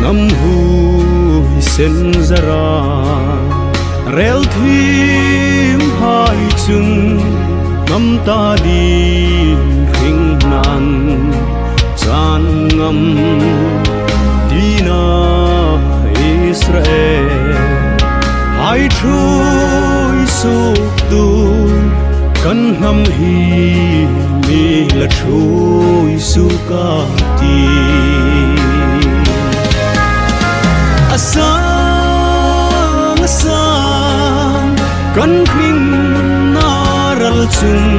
ngắm hui sen zara rel thim hai chung ngắm ta đi hình nan chan ngắm dina Israel hai trôi sụp tu căn ngắm hi mi là trôi sukati asang asang kan kring naral chung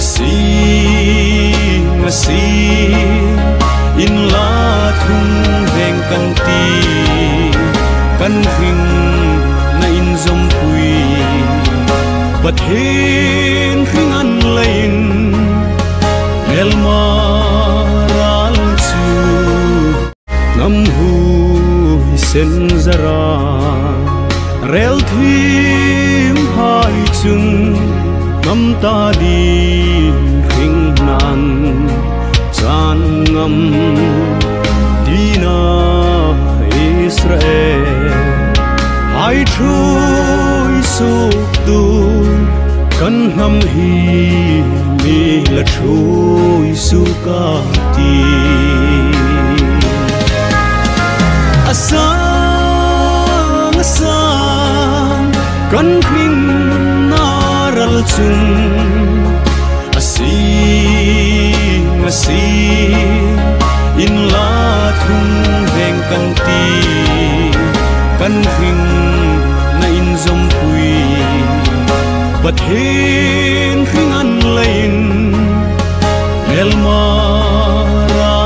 asing asing in la thung veng kan ti kan kring na in zom pui but hin kring an lein el maral chu ngam hui sen zara rel thim hai chung ngam ta đi hình nan chan ngam dina Israel hai trôi sụp tu căn ngam hi mi là trôi sukati asang asang kan kring naral chung asing asing in la thung veng kan ti kan kring na in zom pui but hin kring an lein el mara